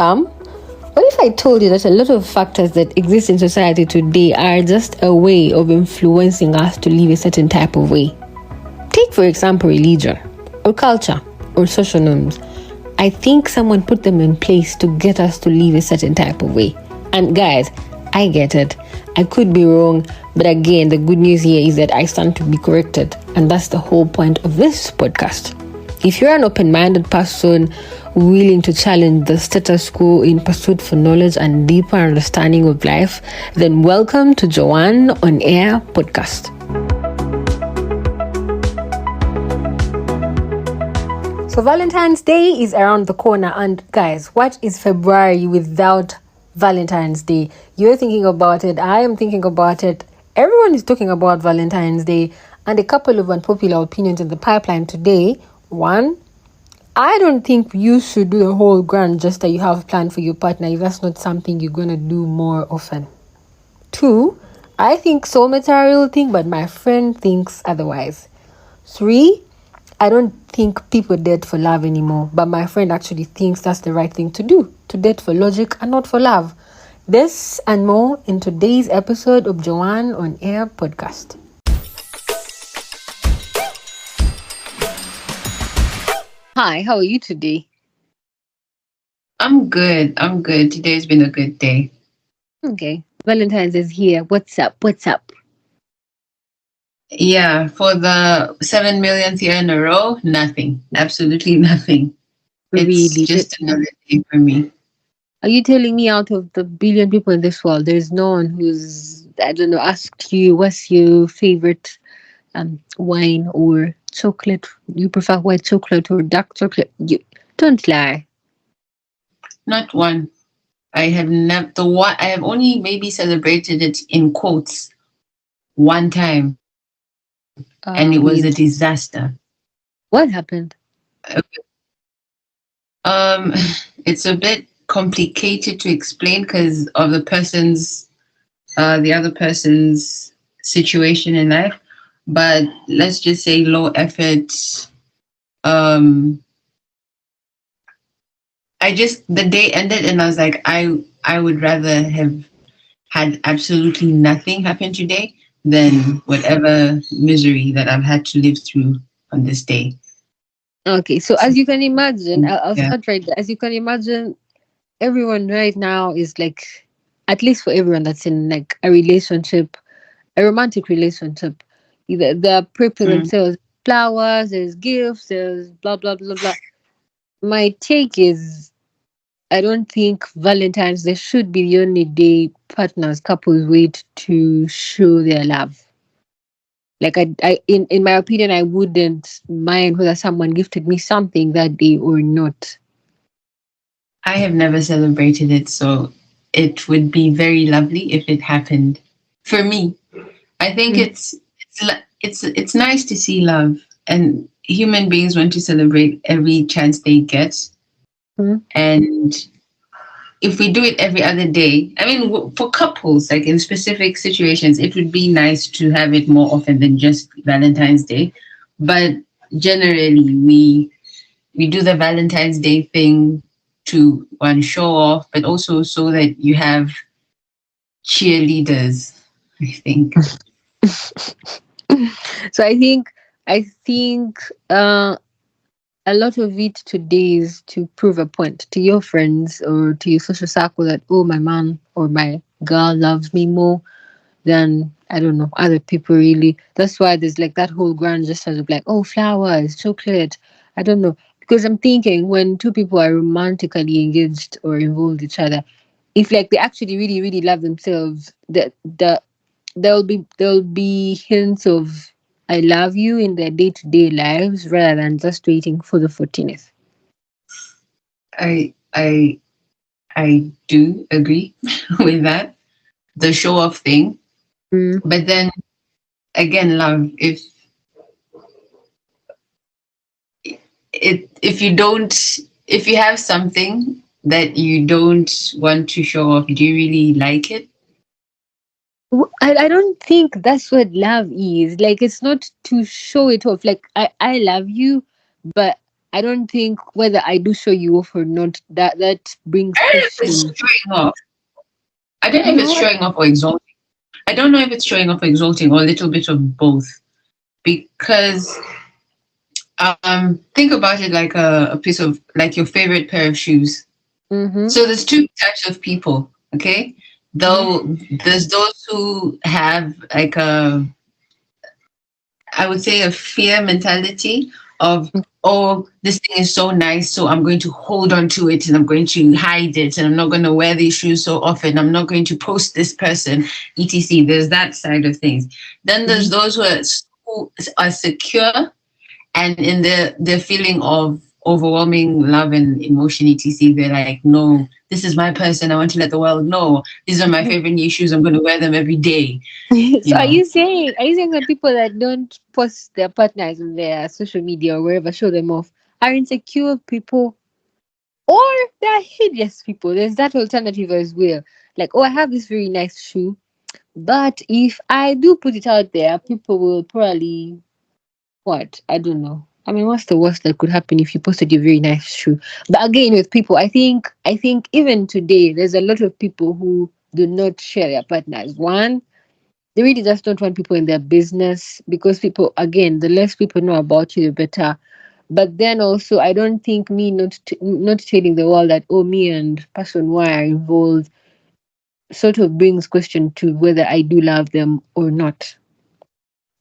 fam? What if I told you that a lot of factors that exist in society today are just a way of influencing us to live a certain type of way? Take, for example, religion, or culture, or social norms. I think someone put them in place to get us to live a certain type of way. And guys, I get it. I could be wrong, but again, the good news here is that I stand to be corrected. And that's the whole point of this podcast. If you're an open-minded person willing to challenge the status quo in pursuit for knowledge and deeper understanding of life, then welcome to Joanne on Air podcast. So Valentine's Day is around the corner, and guys, what is February without Valentine's Day? You're thinking about it, I am thinking about it, everyone is talking about Valentine's Day, and a couple of unpopular opinions in the pipeline today. One, I don't think you should do the whole grand gesture you have planned for your partner if that's not something you're going to do more often. Two, I think soulmates are a real thing, but my friend thinks otherwise. Three, I don't think people date for love anymore, but my friend actually thinks that's the right thing to do, to date for logic and not for love. This and more in today's episode of Joanne on Air podcast. Hi, how are you today? I'm good. Today's been a good day. Okay. Valentine's is here. What's up? Yeah, for the 7 millionth year in a row, nothing. Absolutely nothing. It's Really? just another day for me. Are you telling me out of the billion people in this world, there's no one who's, I don't know, asked you what's your favorite wine or chocolate? You prefer white chocolate or dark chocolate? You don't lie. Not one. I have only maybe celebrated it in quotes one time, and it was a disaster. What happened? It's a bit complicated to explain because of the other person's situation in life. But let's just say low effort. The day ended and I was like, I would rather have had absolutely nothing happen today than whatever misery that I've had to live through on this day. Okay, so as you can imagine, I'll Yeah. start right there. As you can imagine, everyone right now is like, at least for everyone that's in like a relationship, a romantic relationship, they're preparing themselves flowers, there's gifts, there's blah blah blah blah. My take is, I don't think Valentine's Day should be the only day couples wait to show their love. Like in my opinion, I wouldn't mind whether someone gifted me something that day or not. I have never celebrated it, so it would be very lovely if it happened. For me, I think it's nice to see love, and human beings want to celebrate every chance they get. And if we do it every other day, I mean, for couples, like in specific situations, it would be nice to have it more often than just Valentine's Day. But generally, we do the Valentine's Day thing to show off, but also so that you have cheerleaders, I think. So I think a lot of it today is to prove a point to your friends or to your social circle that, oh, my man or my girl loves me more than, I don't know, other people really. That's why there's like that whole grand gesture of like, oh, flowers, chocolate, I don't know. Because I'm thinking when two people are romantically engaged or involved with each other, if like they actually really, really love themselves, there'll be hints of I love you in their day-to-day lives rather than just waiting for the 14th. I do agree with that, the show off thing. But then again, love, if you have something that you don't want to show off, do you really like it? I don't think that's what love is. Like, it's not to show it off. Like, I love you, but I don't think whether I do show you off or not, that brings I don't know if it's question. showing off. I don't know You if know it's what? showing off or exalting. I don't know if it's showing off or exalting or a little bit of both. Because think about it like a piece of like your favorite pair of shoes. Mm-hmm. So there's two types of people, okay? Though there's those who have like a, I would say, a fear mentality of, oh, this thing is so nice, so I'm going to hold on to it and I'm going to hide it and I'm not going to wear these shoes so often. I'm not going to post this person, etc. There's that side of things. Then there's Mm-hmm. those who are secure and in the feeling of overwhelming love and emotion, etc. They're like, no, this is my person. I want to let the world know these are my favorite new shoes. I'm going to wear them every day. So You are know, you saying that people that don't post their partners on their social media or wherever, show them off, are insecure people, or they're hideous people? There's that alternative as well. Like, oh, I have this very nice shoe, but if I do put it out there, people will probably, what? I don't know. I mean, what's the worst that could happen if you posted a very nice shoe? But again, with people, I think even today, there's a lot of people who do not share their partners. One, they really just don't want people in their business, because people, again, the less people know about you, the better. But then also, I don't think me not telling the world that, oh, me and person Y are involved, sort of brings question to whether I do love them or not.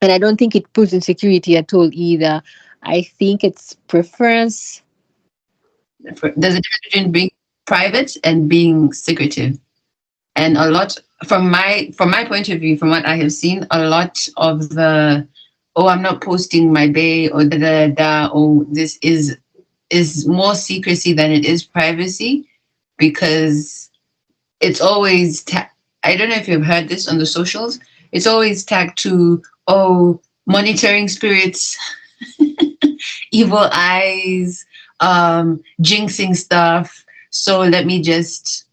And I don't think it puts insecurity at all either. I think it's preference. there's a difference between being private and being secretive. And a lot from my point of view, from what I have seen, a lot of the, oh, I'm not posting my day or da da da, oh, this is more secrecy than it is privacy, because it's always I don't know if you've heard this on the socials. It's always tagged to, oh, monitoring spirits, evil eyes, jinxing stuff. So let me just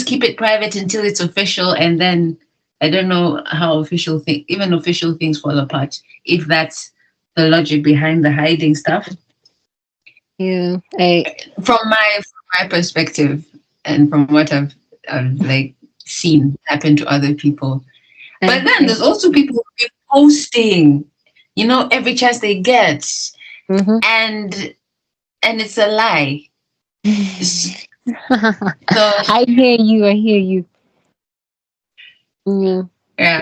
keep it private until it's official, and then I don't know how even official things fall apart if that's the logic behind the hiding stuff. Yeah, I. From my perspective, and from what I've like seen happen to other people. But then I there's also people who be posting, every chance they get, mm-hmm. and it's a lie. So I hear you. I hear you. Yeah. yeah,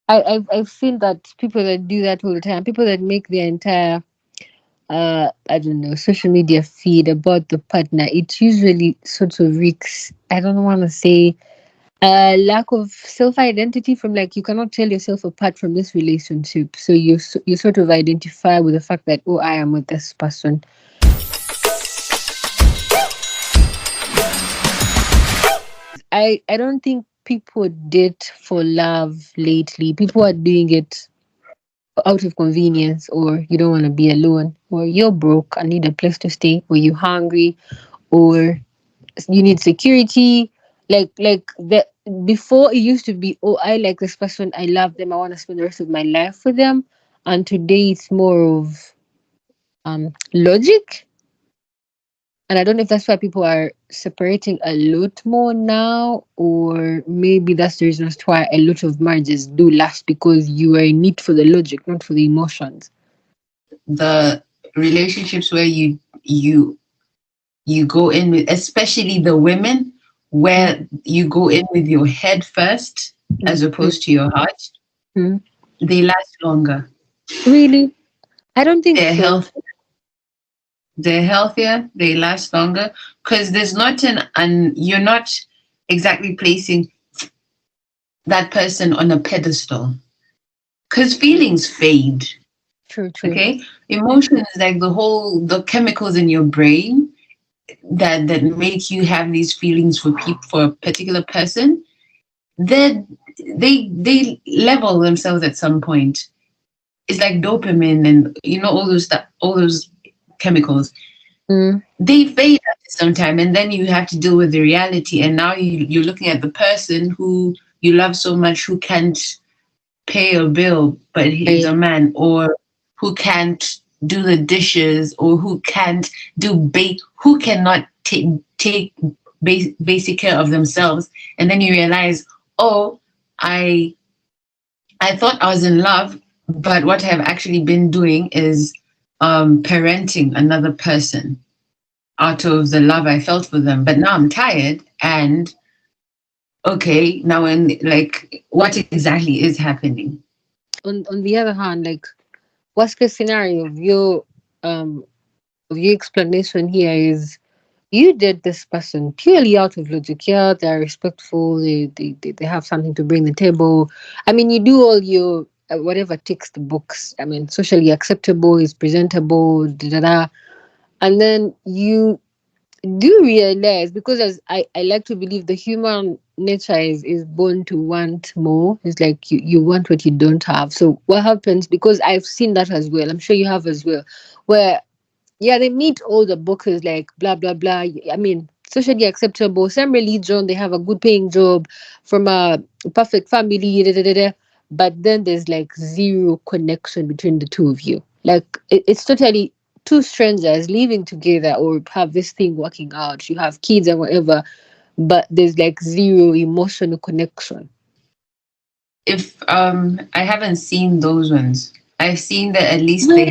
I've seen that people that do that all the time. People that make their entire I don't know, social media feed about the partner. It usually sort of reeks, I don't want to say, lack of self identity, from like you cannot tell yourself apart from this relationship. So you sort of identify with the fact that, oh, I am with this person. I don't think people date for love lately. People are doing it out of convenience, or you don't want to be alone, or you're broke and need a place to stay, or you're hungry, or you need security. Like the before, it used to be, oh, I like this person, I love them, I want to spend the rest of my life with them. And today it's more of logic. And I don't know if that's why people are separating a lot more now, or maybe that's the reason as to why a lot of marriages do last, because you are in it for the logic, not for the emotions. the relationships where you go in with, especially the women, where you go in with your head first as Mhm. opposed to your heart, Mhm. they last longer. Really? I don't think They're so. health. They're healthier. They last longer because there's not you're not exactly placing that person on a pedestal. Because feelings fade. True, true. Okay, emotions, like the chemicals in your brain that make you have these feelings for a particular person, they they level themselves at some point. It's like dopamine and all those chemicals. Mm. They fade after some time, and then you have to deal with the reality. And now you're looking at the person who you love so much, who can't pay a bill, but he's I, a man, or who can't do the dishes, or who can't who cannot take basic care of themselves, and then you realize, oh, I I thought I was in love, but what I've actually been doing is parenting another person out of the love I felt for them. But now I'm tired, and okay, now when like what exactly is happening? On the other hand, like worst case scenario um of your explanation here is you did this person purely out of logic. Yeah, they're respectful. They have something to bring the table. I mean, you do all your whatever ticks the books. I mean, socially acceptable, is presentable, da da da. And then you do realize, because as I like to believe the human nature is born to want more. It's like you want what you don't have. So what happens, because I've seen that as well, I'm sure you have as well, where yeah, they meet all the bookers, like blah blah blah. I mean, socially acceptable, same religion, they have a good paying job, from a perfect family, da, da, da, da. But then there's like zero connection between the two of you. Like it's totally two strangers living together, or have this thing working out. You have kids and whatever, but there's like zero emotional connection. If I haven't seen those ones. I've seen that Really? at least they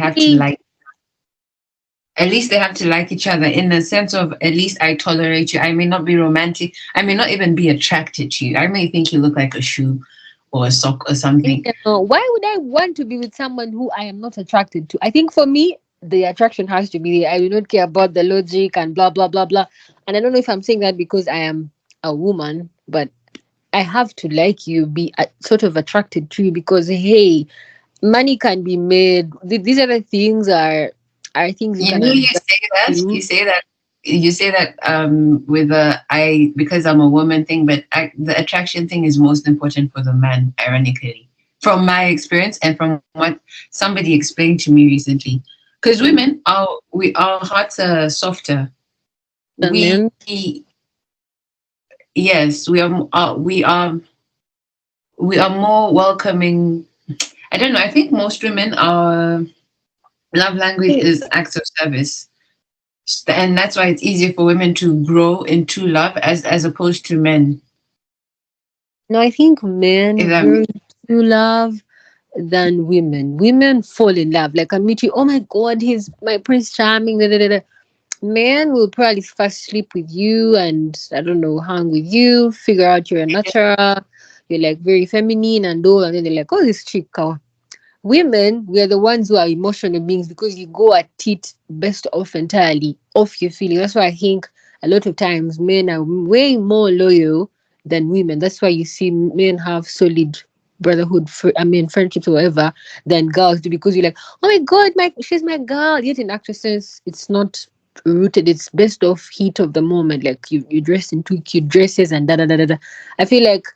have to like each other, in the sense of, at least I tolerate you. I may not be romantic. I may not even be attracted to you. I may think you look like a shoe or a sock or something. Why would I want to be with someone who I am not attracted to? I think for me, the attraction has to be there. I do not care about the logic and blah, blah, blah, blah. And I don't know if I'm saying that because I am a woman, but I have to like you, be sort of attracted to you, because, hey, money can be made. These other things are things you You can know, adjust you to. say that, with the I because I'm a woman thing, but the attraction thing is most important for the man, ironically, from my experience and from what somebody explained to me recently. Because women are we our hearts are softer. And We then, yes, we are more welcoming. I don't know. I think most women are love language is acts of service, and that's why it's easier for women to grow into love as opposed to men. no, I think If men that grow to love than women. Women fall in love. Like I meet you, oh my god, he's my prince charming. Da, da, da, da. Man will probably first sleep with you and I don't know, hang with you, figure out you're a natural, you're like very feminine and all, and then they're like, oh, this chick. Women, we are the ones who are emotional beings because you go at it best off entirely off your feelings. That's why I think a lot of times men are way more loyal than women. That's why you see men have solid brotherhood, friendships or whatever, than girls do, because you're like, oh my god, she's my girl. Yet in actual sense, it's not rooted. It's best off heat of the moment. Like you dress in two cute dresses and da da da da da. I feel like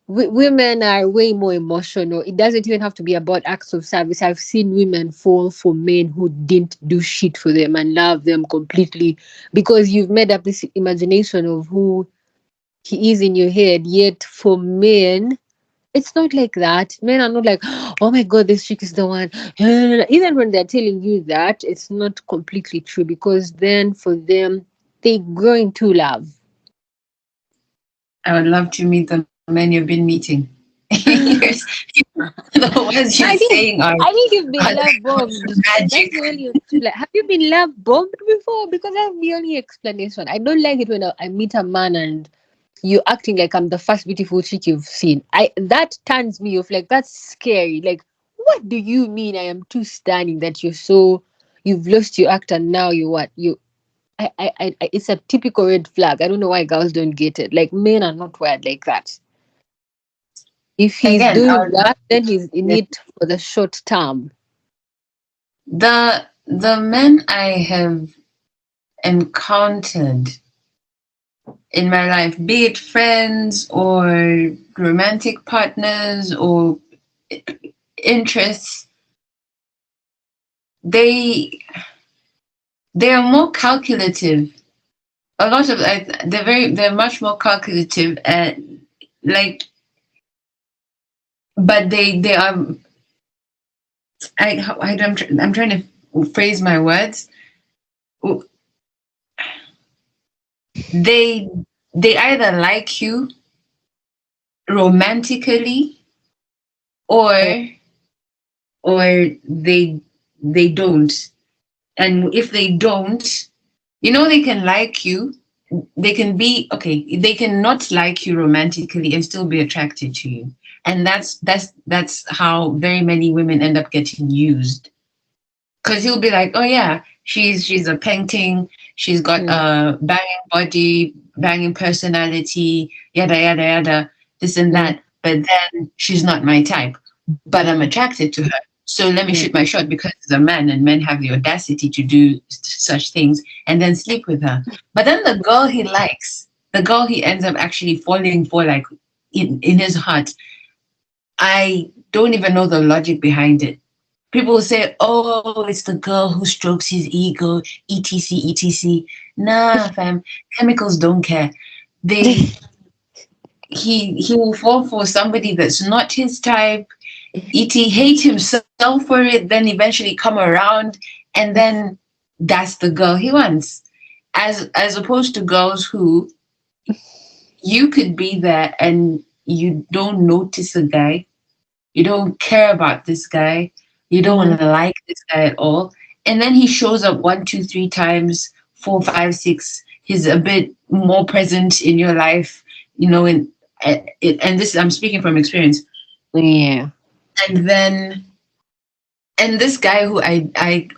women are way more emotional. It doesn't even have to be about acts of service. I've seen women fall for men who didn't do shit for them and love them completely, because you've made up this imagination of who he is in your head. Yet for men, it's not like that. Men are not like, oh my god, this chick is the one. Even when they're telling you that, it's not completely true, because then for them, they grow into love. I would love to meet the men you've been meeting. Yes, the ones you're I think saying are I think you've been like love bombed. That's magic. the only explanation. Have you been love bombed before? Because that's the only explanation. I don't like it when I meet a man and you acting like I'm the first beautiful chick you've seen. I That turns me off. Like that's scary. Like what do you mean I am too stunning that you've lost your act and now you what you it's a typical red flag. I don't know why girls don't get it. Like men are not wired like that. If he's Again, doing that, then he's in it for the short term. the men I have encountered in my life, be it friends or romantic partners or interests, they they are more calculative. A lot of they're much more calculative, and like, but they are I'm trying to phrase my words. They they either like you romantically, Mm, or they don't. And if they don't, they can like you. They can be okay. They can not like you romantically and still be attracted to you. And that's how very many women end up getting used. Because he'll be like, oh yeah, she's a painting. She's got mm, a banging body, banging personality, yada yada yada, this and mm, that. But then she's not my type. But I'm mm, attracted to her. So let me mm. shoot my shot because he's a man, and men have the audacity to do such things and then sleep with her. But then the girl he likes, the girl he ends up actually falling for, like in his heart, I don't even know the logic behind it. People will say, "Oh, it's the girl who strokes his ego, etc, etc." Nah, fam, chemicals don't care. They he will fall for somebody that's not his type. Et hate himself for it, then eventually come around, and then that's the girl he wants. As opposed to girls who, you could be there and you don't notice a guy, you don't care about this guy. You don't Mhm. want to like this guy at all. And then he shows up one, two, three times, four, five, six. He's a bit more present in your life, and this I'm speaking from experience. Yeah. And then, and this guy who I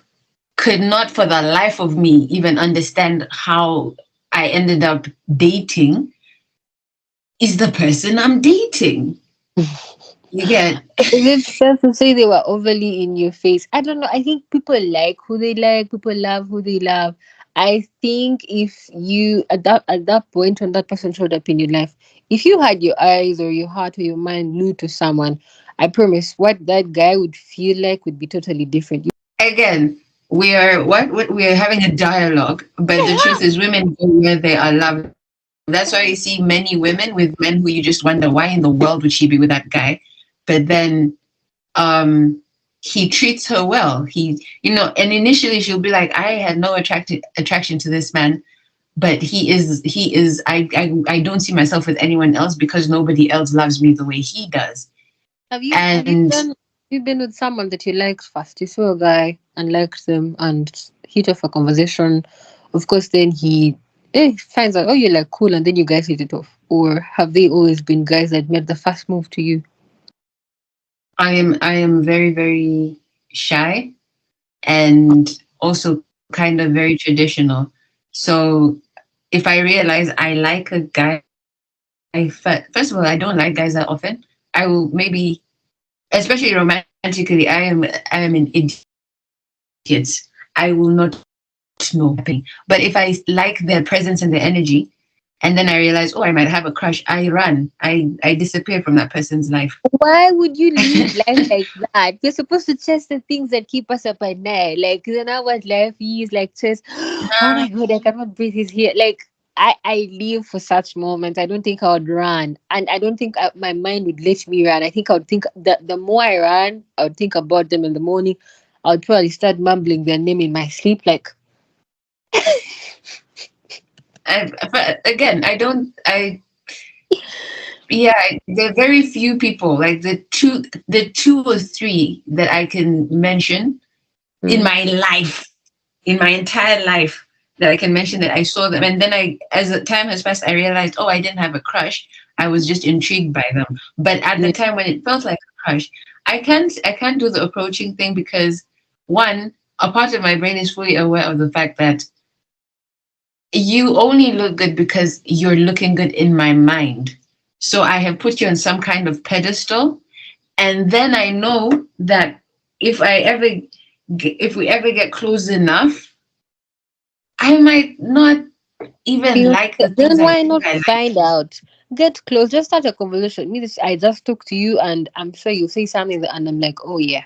could not for the life of me even understand how I ended up dating, is the person I'm dating. You get. Is it fair to say they were overly in your face? I don't know. I think people like who they like, people love who they love. I think if you at that point when that person showed up in your life, if you had your eyes or your heart or your mind glued to someone, I promise what that guy would feel like would be totally different. Again, we are what we are having a dialogue, but the truth is women go where they are loved. That's why you see many women with men who you just wonder why in the world would she be with that guy. But then he treats her well. And initially she'll be like, I had no attraction to this man, but he is I don't see myself with anyone else because nobody else loves me the way he does. Have you And done you been with someone that you liked first? You saw a guy and liked them and hit off a conversation. Of course, then he finds out, oh, you're like cool, and then you guys hit it off. Or have they always been guys that made the first move to you? I am very, very shy, and also kind of very traditional. So if I realize I like a guy, first of all, I don't like guys that often. I will maybe, especially romantically, I am an idiot. I will not know what's happening. But if I like their presence and their energy, and then I realize, oh, I might have a crush, I run. I disappear from that person's life. Why would you live life like that? You're supposed to chase the things that keep us up at night. Like, you know what life is like, chase, oh Nah, my god, I cannot breathe, he's here. Like, I live for such moments. I don't think I would run. And I don't think my mind would let me run. I think I would think that the more I ran, I would think about them in the morning. I would probably start mumbling their name in my sleep. Like, but again, I don't. Yeah, there are very few people, like the two or three that I can mention in mm, my life, in my entire life, that I can mention that I saw them, and then as the time has passed, I realized, oh, I didn't have a crush. I was just intrigued by them. But at the yeah, time when it felt like a crush, I can't do the approaching thing because, one, a part of my brain is fully aware of the fact that you only look good because you're looking good in my mind. So I have put you on some kind of pedestal, and then I know that if I ever, if we ever get close enough, I might not even feel like the things then I why think not I like. find out? Get close, just start a conversation. I just talk to you and I'm sure you say something and I'm like, oh yeah.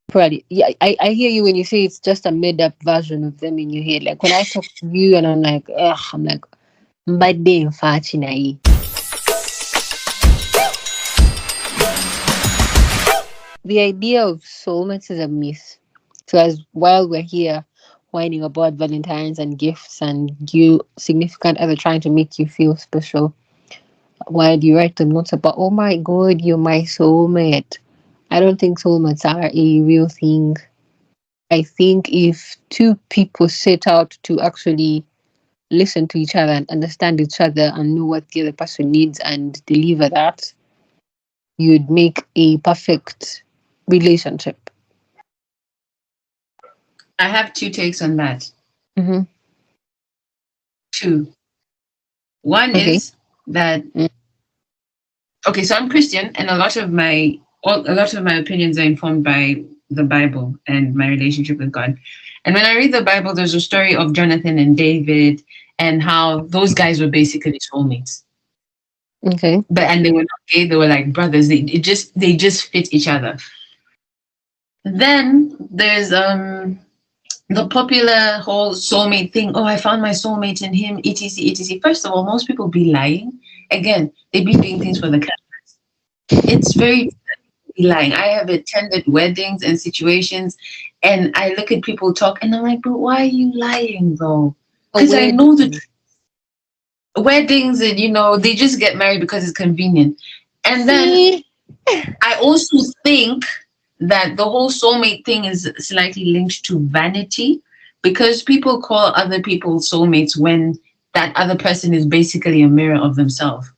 Probably. Yeah, I hear you when you say it's just a made up version of them in your head. Like when I talk to you and I'm like, ugh, I'm like, but they unfortunately. The idea of soulmates is a myth. So as while we're here whining about Valentine's and gifts and you significant other trying to make you feel special, why do you write the notes about, oh my god, you're my soulmate? I don't think soulmates are a real thing. I think if two people set out to actually listen to each other and understand each other and know what the other person needs and deliver that, you'd make a perfect relationship. I have two takes on that. Mm-hmm. Two. One Okay. is that Mm. okay, so I'm Christian, and a lot of my opinions are informed by the Bible and my relationship with God. And when I read the Bible, there's a story of Jonathan and David and how those guys were basically soulmates. Okay. But and they were not gay; they were like brothers. They just fit each other. Then there's the popular whole soulmate thing. Oh, I found my soulmate in him, etc. etc. First of all, most people be lying. Again, they be doing things for the cameras. It's very lying. I have attended weddings and situations, and I look at people talk, and I'm like, but why are you lying though? A Because I weird. know the weddings, and they just get married because it's convenient. And then See? I also think that the whole soulmate thing is slightly linked to vanity because people call other people soulmates when that other person is basically a mirror of themselves.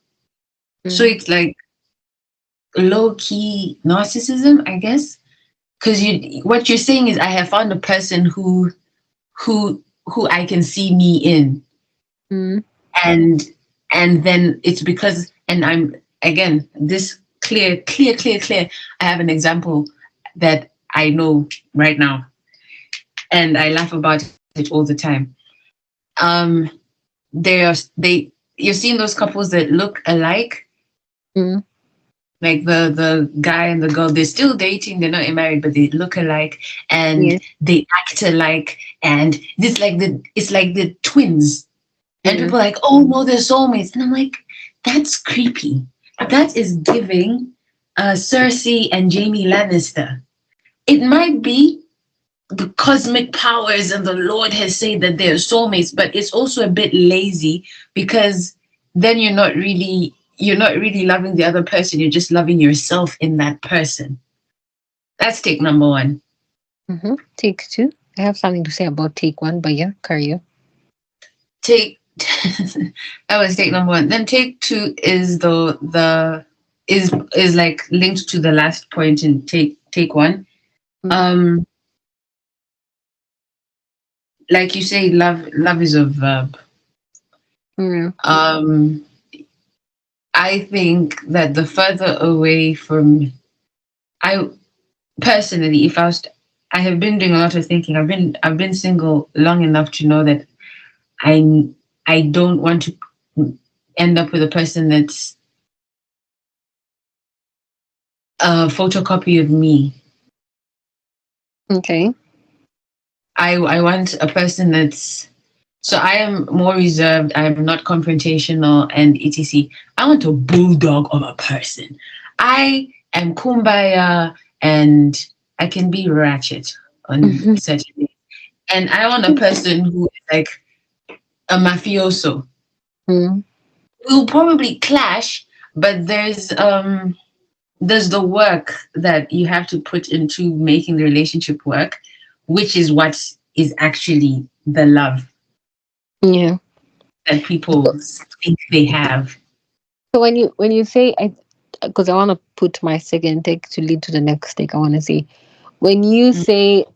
So Mm. it's like low key narcissism, I guess. Because what you're saying is I have found a person who I can see me in, Mm. and then it's because and I'm again this clear. I have an example that I know right now, and I laugh about it all the time. Um, they you've seen those couples that look alike, Mm. like the guy and the girl. They're still dating, they're not married, but they look alike and Yes. they act alike, and it's like the twins. And Mm. people are like, oh no, they're soulmates. And I'm like, that's creepy. That is giving Cersei and Jamie Lannister. It might be the cosmic powers and the Lord has said that they're soulmates, but it's also a bit lazy because then you're not really loving the other person. You're just loving yourself in that person. That's take number one. Mm-hmm. Take two. I have something to say about take one, but yeah, carry on. Take that was take number one. Then take two is the is like linked to the last point in take one. Mm. Um, like you say, love is a verb. Mm. Um, I think that the further away from I personally, if I was, I have been doing a lot of thinking. I've been single long enough to know that I I don't want to end up with a person that's a photocopy of me. Okay. I want a person that's so I am more reserved. I am not confrontational and etc. I want a bulldog of a person. I am kumbaya and I can be ratchet on Mm-hmm. certain days. And I want a person who is like a mafioso. Mm. We'll probably clash, but there's the work that you have to put into making the relationship work, which is what is actually the love Yeah. that people think they have. So when you say I, because I want to put my second take to lead to the next take, I want to say when you Mm. say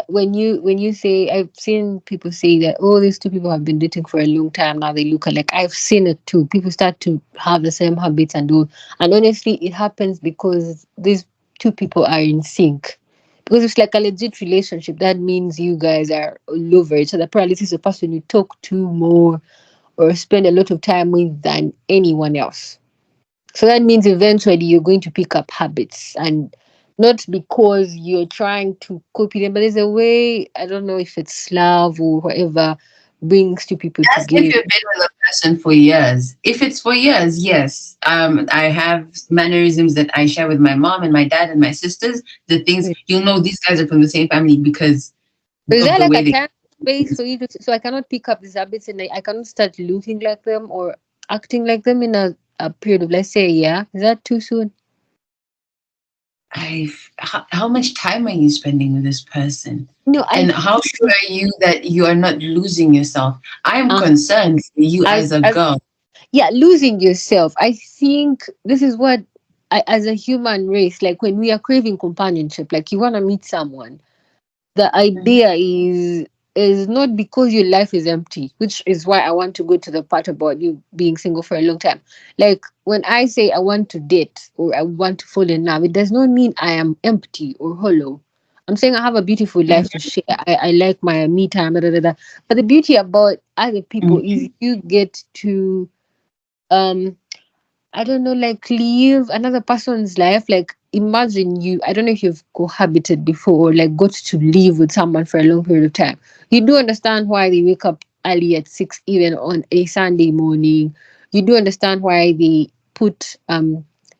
when you say I've seen people say that, oh, these two people have been dating for a long time now, they look alike. I've seen it too. People start to have the same habits and all, and honestly it happens because these two people are in sync. Because it's like a legit relationship, that means you guys are all over each other. Probably this is a person you talk to more or spend a lot of time with than anyone else. So that means eventually you're going to pick up habits, and not because you're trying to copy them, but there's a way, I don't know if it's love or whatever, brings two people That's if together. you've been with a person for years. If it's for years, yes. I have mannerisms that I share with my mom and my dad and my sisters. The things Yeah. you'll know these guys are from the same family because So is of there the like way a they. time space for you to, so I cannot pick up these habits and I cannot start looking like them or acting like them in a period of, let's say, a year? Is that too soon? How much time are you spending with this person? No, And I how sure are you that you are not losing yourself? I'm uh, concerned for you as as a as girl. yeah, losing yourself. I think this is what as a human race, like when we are craving companionship, like you want to meet someone, the Mhm. idea is not because your life is empty, which is why I want to go to the part about you being single for a long time. Like when I say I want to date or I want to fall in love, it does not mean I am empty or hollow. I'm saying I have a beautiful life to share. I like my me time, da, da, da, da. But the beauty about other people is Mhm. you get to um I don't know, like live another person's life. Like imagine you, I don't know if you've cohabited before or like got to live with someone for a long period of time. You do understand why they wake up early at 6 even on a Sunday morning. You do understand why they put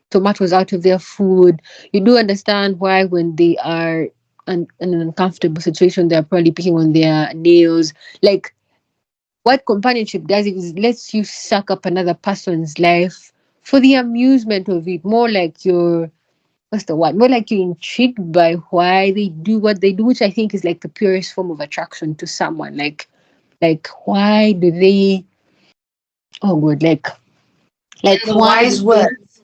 tomatoes out of their food. You do understand why when they are in an uncomfortable situation, they're probably picking on their nails. Like what companionship does is lets you suck up another person's life for the amusement of it. More like you're what's the word? More like you're intrigued by why they do what they do, which I think is like the purest form of attraction to someone. Like why do they oh good, like And the why do wise they words.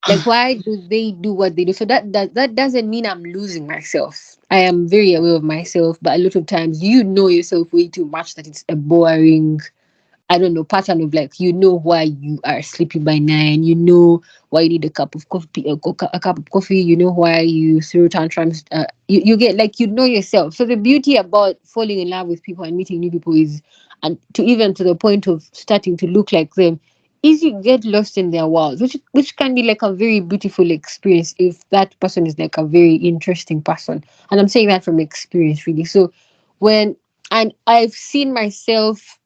like why do they do what they do? So that doesn't mean I'm losing myself. I am very aware of myself, but a lot of times you know yourself way too much that it's a boring I don't know, pattern of like, you know why you are sleeping by 9, you know why you need a cup of coffee, a cup of coffee, you know why you throw tantrums. You get like, you know yourself. So the beauty about falling in love with people and meeting new people is, and to even to the point of starting to look like them, is you get lost in their world, which can be like a very beautiful experience if that person is like a very interesting person. And I'm saying that from experience, really. So when and I've seen myself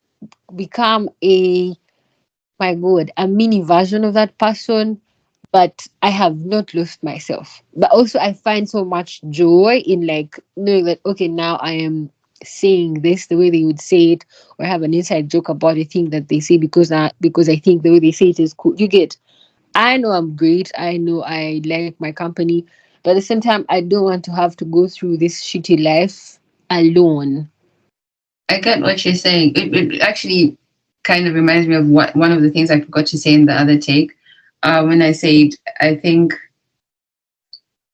become a my god a mini version of that person, but I have not lost myself. But also I find so much joy in like knowing that okay, now I am saying this the way they would say it, or have an inside joke about a thing that they say because I think the way they say it is cool. You get, I know I'm great, I know I like my company, but at the same time I don't want to have to go through this shitty life alone. I get what you're saying. It actually kind of reminds me of what one of the things I forgot to say in the other take. When I said I think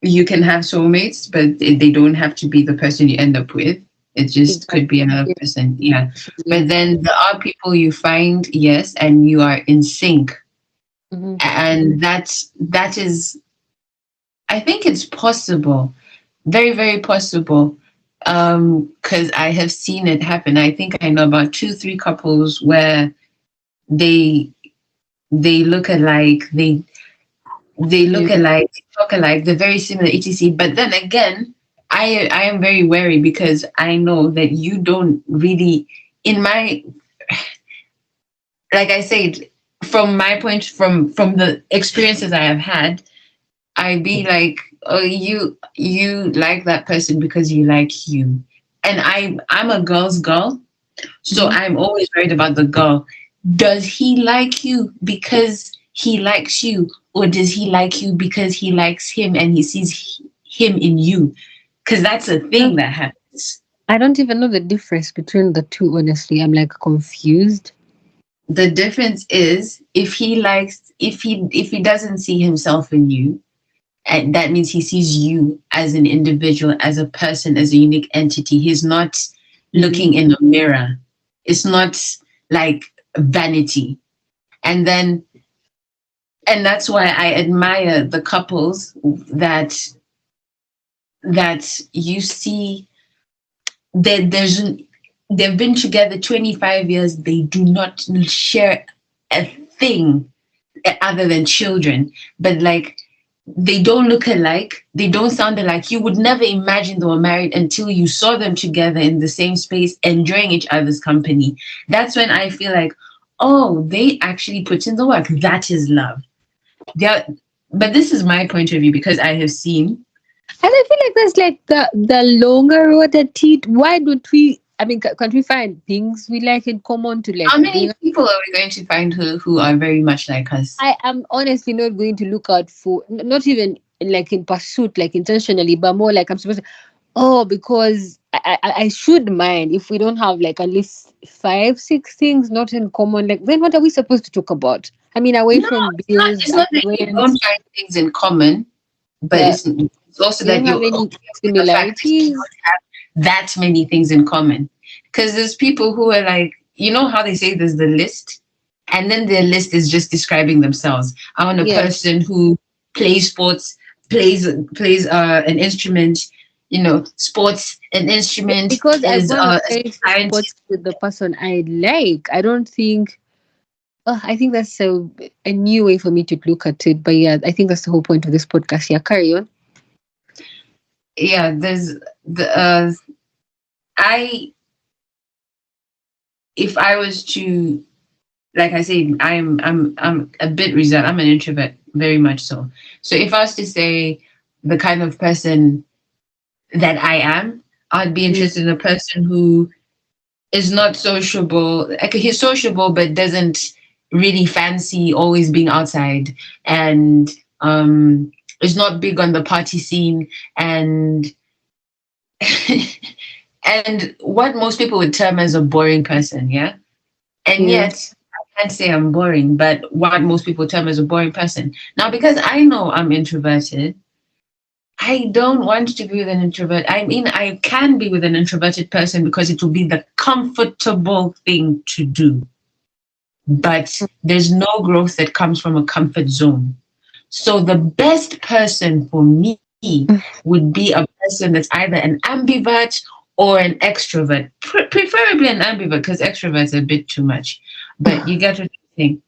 you can have soulmates, but they don't have to be the person you end up with. It just could be Exactly. another person. Yeah. Yeah. But then there are people you find, yes, and you are in sync. Mhm. And that is, I think it's possible, very, very possible. Because I have seen it happen. I think I know about two, three couples where they they look alike, they Yeah. look alike, they talk alike, they're very similar, etc. But then again, I am very wary because I know that you don't really, in my, like I said, from my point, from the experiences I have had, I be like, oh, you like that person because you like you, and I'm a girl's girl, so Mhm. I'm always worried about the girl. Does he like you because he likes you, or does he like you because he likes him and he sees him in you? Because that's a thing that happens. I don't even know the difference between the two, honestly. I'm like confused. The difference is if he doesn't see himself in you, and that means he sees you as an individual, as a person, as a unique entity. He's not Mm. looking in a mirror. It's not like vanity. And then and that's why I admire the couples that you see that they've been together 25 years, they do not share a thing other than children, but like they don't look alike, they don't sound alike. You would never imagine they were married until you saw them together in the same space enjoying each other's company. That's when I feel like, oh, they actually put in the work. That is love. Yeah, but this is my point of view because I have seen. And I feel like that's like the longer road that it. Why don't we? I mean, can't we find things we like in common to like How many bring? people are we going to find who are very much like us? I am honestly not going to look out for, not even like in pursuit, like intentionally, but more like I'm supposed to. Oh, because I should mind if we don't have like at least five, six things not in common. Like, then what are we supposed to talk about? I mean, away No, from it's not. bills It's and not that you rent, don't find things in common, but but it's also we that don't you're have okay any with the fact that you similarities. don't have that many things in common. Because there's people who are like, you know how they say there's the list, and then their list is just describing themselves. I want a Yeah, person who plays sports, plays an instrument, sports an instrument, because I is want to a play sports scientist. with the person I like. I don't think. I think that's a new way for me to look at it. But yeah, I think that's the whole point of this podcast. Yeah, carry on. Yeah, there's the I if I was to, like I say, I'm a bit reserved. I'm an introvert, very much so. So if I was to say the kind of person that I am, I'd be Mm. interested in a person who is not sociable. Like he's sociable, but doesn't really fancy always being outside, and is not big on the party scene, and and what most people would term as a boring person. Yeah. And Yeah. yet, I can't say I'm boring, but what most people term as a boring person. Now, because I know I'm introverted, I don't want to be with an introvert. I mean, I can be with an introverted person because it will be the comfortable thing to do. But there's no growth that comes from a comfort zone. So the best person for me would be a person that's either an ambivert or an extrovert, preferably an ambivert because extroverts are a bit too much. But you get what I'm saying.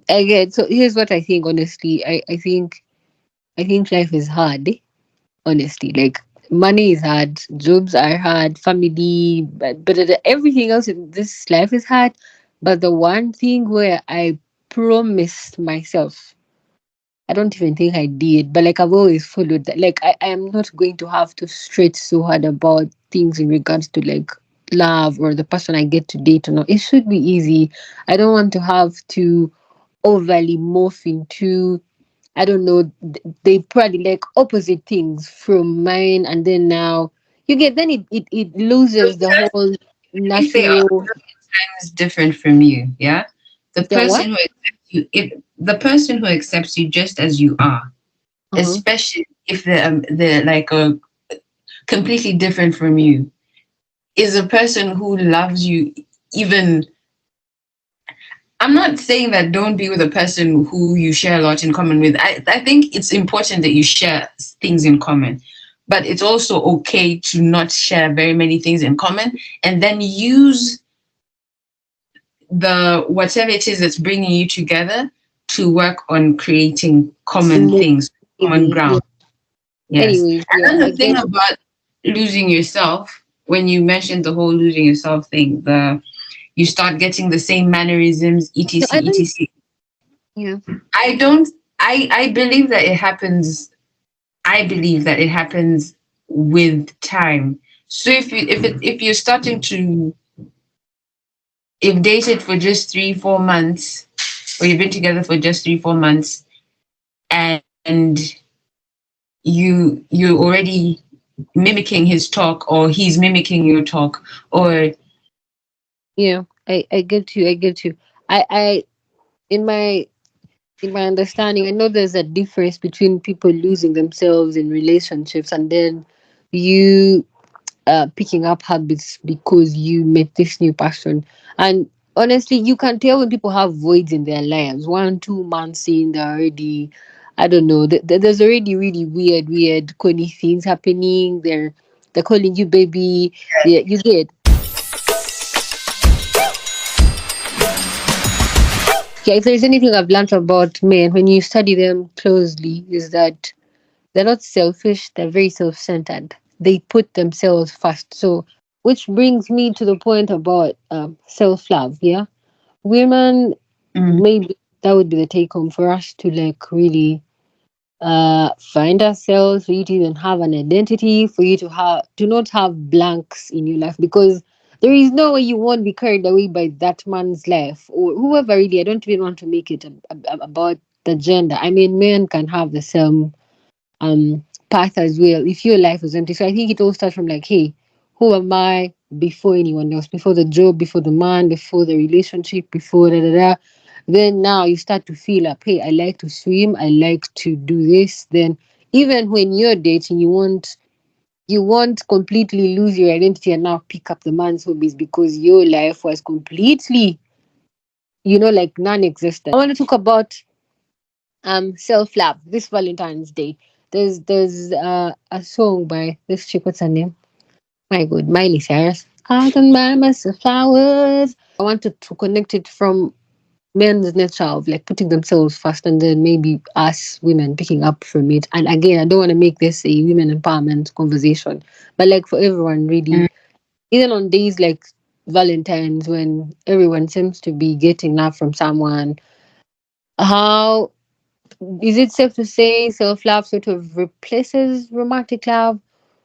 I get. So here's what I think. Honestly, I think life is hard. Honestly, like money is hard, jobs are hard, family, but everything else in this life is hard. But the one thing where I promised myself, I don't even think I did, but like I've always followed that. Like I am not going to have to stretch so hard about things in regards to like love or the person I get to date or not. It should be easy. I don't want to have to overly morph into, I don't know, they probably like opposite things from mine, and then now you get, then it So loses the just whole if they are natural. times different from you, yeah, the The what? person who accepts you, if the person who accepts you just as you are, Uh-huh. especially if they're like a completely different from you, is a person who loves you even. I'm not saying that don't be with a person who you share a lot in common with. I think it's important that you share things in common, but it's also okay to not share very many things in common and then use the whatever it is that's bringing you together to work on creating common More things, common maybe. Yeah. ground. Yes. Anyways, And yeah, then I the thing get. about losing yourself, when you mentioned the whole losing yourself thing, the you start getting the same mannerisms, No, I etc., don't. etc. Yeah. I don't. I believe that it happens. I believe that it happens with time. So if you're starting to, if dated for just 3 4 months, or you've been together for just 3 4 months, and you're already mimicking his talk, or he's mimicking your talk, or Yeah, I get you. I get you. I in my in my understanding, I know there's a difference between people losing themselves in relationships and then you picking up habits because you met this new person. And honestly, you can tell when people have voids in their lives. 1 2 months in, they're already, I don't know, there's already really weird, corny things happening. They're calling you baby. You get. Yeah, if there's anything I've learned about men when you study them closely, is that they're not selfish, they're very self centered. They put themselves first. So, which brings me to the point about self love. Yeah. Women, Mm. maybe that would be the take home for us to like really find ourselves, for you to even have an identity, for you to not have blanks in your life, because there is no way you won't be carried away by that man's life or whoever. Really, I don't even want to make it about the gender. I mean, men can have the same path as well if your life was empty. So I think it all starts from like, hey, who am I before anyone else, before the job, before the man, before the relationship, before da da da. Then now you start to feel up, hey, I like to swim, I like to do this. Then even when you're dating, you won't completely lose your identity and now pick up the man's hobbies because your life was completely, like non-existent. I want to talk about self love this Valentine's Day. There's a song by this chick. What's her name? My good, Miley Cyrus. I can buy myself flowers. I wanted to connect it from men's nature of like putting themselves first, and then maybe us women picking up from it. And again, I don't want to make this a women empowerment conversation, but like for everyone, really, Mm. even on days like Valentine's when everyone seems to be getting love from someone, how is it safe to say self love sort of replaces romantic love?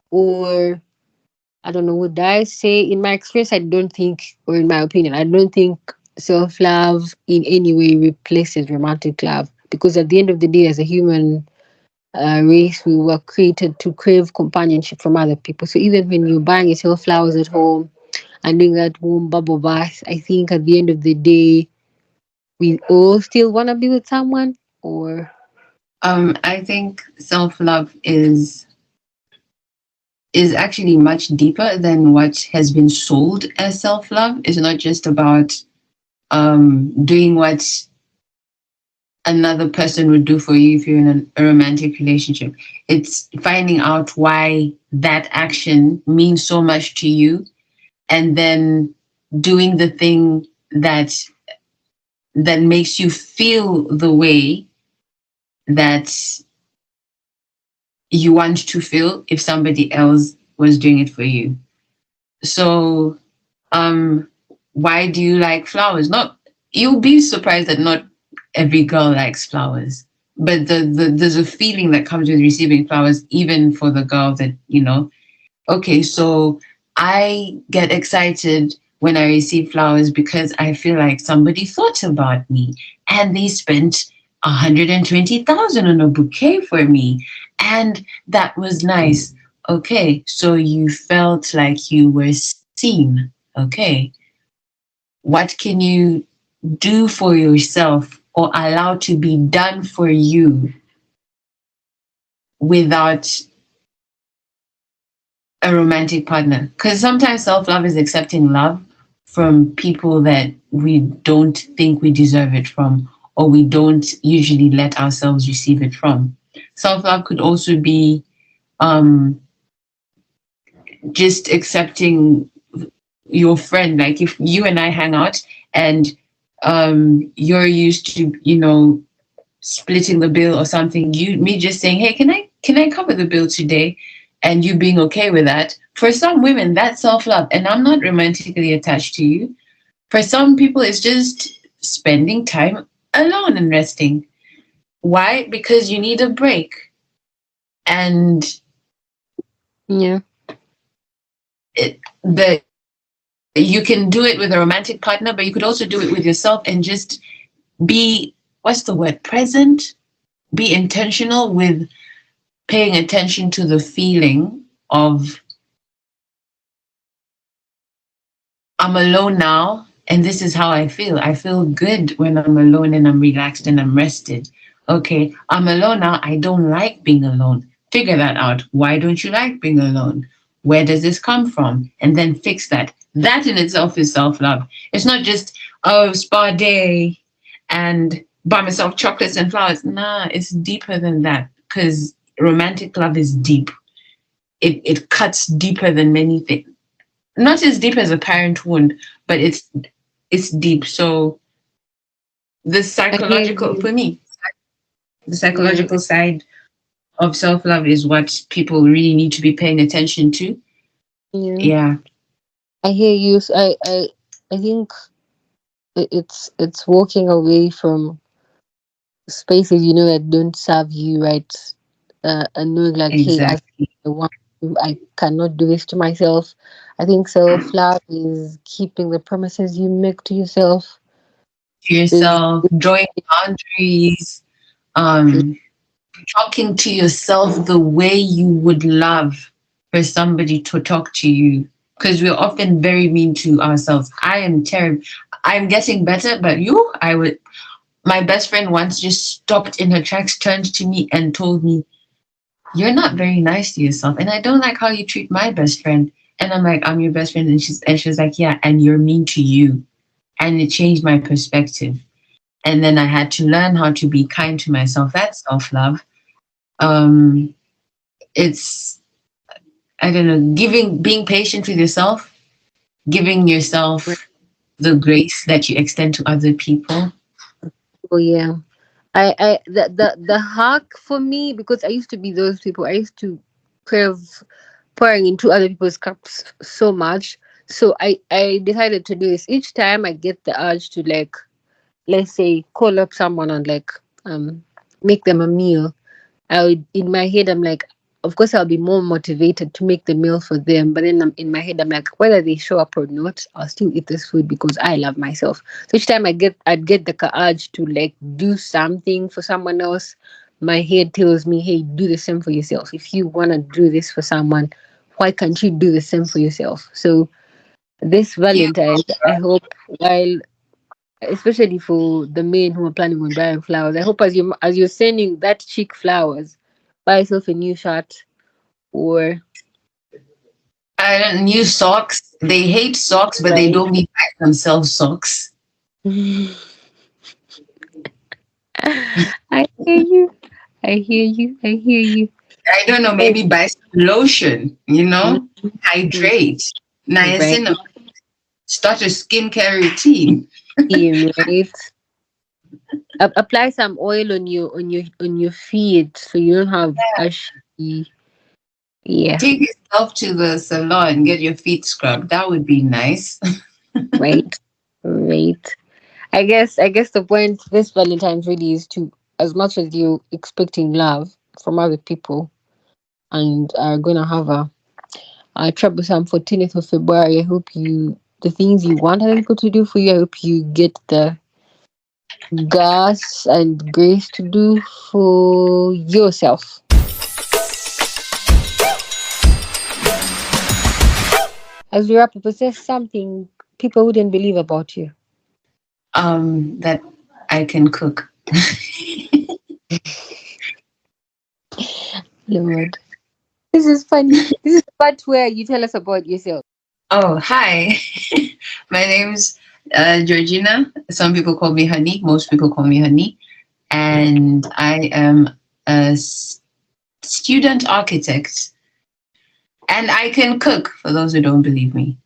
Or I don't know, would I say, in my experience, I don't think, or in my opinion, I don't think self love in any way replaces romantic love. Because at the end of the day, as a human race, we were created to crave companionship from other people. So even when you're buying yourself flowers at home and doing that warm bubble bath, I think at the end of the day, we all still want to be with someone. Or, I think self love is actually much deeper than what has been sold as self love. It's not just about doing what another person would do for you if you're in a romantic relationship. It's finding out why that action means so much to you, and then doing the thing that makes you feel the way that you want to feel if somebody else was doing it for you. So, um, why do you like flowers? Not You'll be surprised that not every girl likes flowers, but there's a feeling that comes with receiving flowers, even for the girl that you know. Okay, so I get excited when I receive flowers because I feel like somebody thought about me and they spent 120,000 on a bouquet for me. And that was nice. Okay, so you felt like you were seen. Okay, what can you do for yourself or allow to be done for you without a romantic partner? Because sometimes self love is accepting love from people that we don't think we deserve it from, or we don't usually let ourselves receive it from. Self love could also be um, just accepting your friend. Like if you and I hang out and you're used to, splitting the bill or something, me just saying, hey, can I cover the bill today? And you being okay with that. For some women, that's self-love. And I'm not romantically attached to you. For some people, it's just spending time alone and resting. Why? Because you need a break. And yeah. the you can do it with a romantic partner, but you could also do it with yourself and just be, what's the word, present, be intentional with paying attention to the feeling of I'm alone now and this is how I feel. I feel good when I'm alone and I'm relaxed and I'm rested. Okay, I'm alone now. I don't like being alone. Figure that out. Why don't you like being alone? Where does this come from? And then fix that. That in itself is self love. It's not just, oh, spa day and buy myself chocolates and flowers. Nah, it's deeper than that because romantic love is deep. It cuts deeper than many things. Not as deep as a parent wound, but it's deep. So the I hear psychological, you. for me, the Yeah. psychological side of self love is what people really need to be paying attention to. Yeah. Yeah. I hear you. So I think It's walking away from spaces you know that don't serve you right, and knowing like, hey, Exactly. I want I cannot do this to myself. I think self love is keeping the promises you make to yourself. To Is yourself, drawing boundaries, um, talking to yourself the way you would love for somebody to talk to you. Because we're often very mean to ourselves. I am terrible. I'm getting better, but you, I would. My best friend once just stopped in her tracks, turned to me, and told me, "You're not very nice to yourself, and I don't like how you treat my best friend." And I'm like, "I'm your best friend," and she was like, "Yeah, and you're mean to you." And it changed my perspective. And then I had to learn how to be kind to myself. That's self love. Um, it's I don't know, being patient with yourself, giving yourself the grace that you extend to other people. oh yeah. The hack for me, because I used to be those people. I used to crave pouring into other people's cups so much. So I decided to do this. Each time I get the urge to, like, let's say, call up someone and like make them a meal, I would, in my head, I'm like, of course, I'll be more motivated to make the meal for them. But then in my head, I'm like, whether they show up or not, I'll still eat this food because I love myself. So each time I'd get the urge to like do something for someone else. My head tells me, hey, do the same for yourself. If you want to do this for someone, why can't you do the same for yourself? So this You Valentine's, I hope, while especially for the men who are planning on buying flowers. I hope as you're sending that chick flowers, buy yourself a new shirt or I don't new socks. They hate socks, but they right. don't need buy themselves socks. I hear you. I hear you. I hear you. I don't know, Hey, maybe buy some lotion, mm, mm, hydrate. right. Niacin, start a skincare routine. Right. Apply some oil on your feet so you don't have ashy. Yeah. Take yourself to the salon, get your feet scrubbed. That would be nice. Right. Right. I guess the point this Valentine's really is to, as much as you're expecting love from other people and are gonna have a troublesome 14th of February, I hope you the things you want other people to do for you, I hope you get the gas and grace to do for yourself. As we wrap up, is there something people wouldn't believe about you? That I can cook. Lord. This is funny. This is the part where you tell us about yourself. Oh, hi. My name's Georgina. Some people call me Honey. Most people call me Honey. And I am a student architect. And I can cook, for those who don't believe me.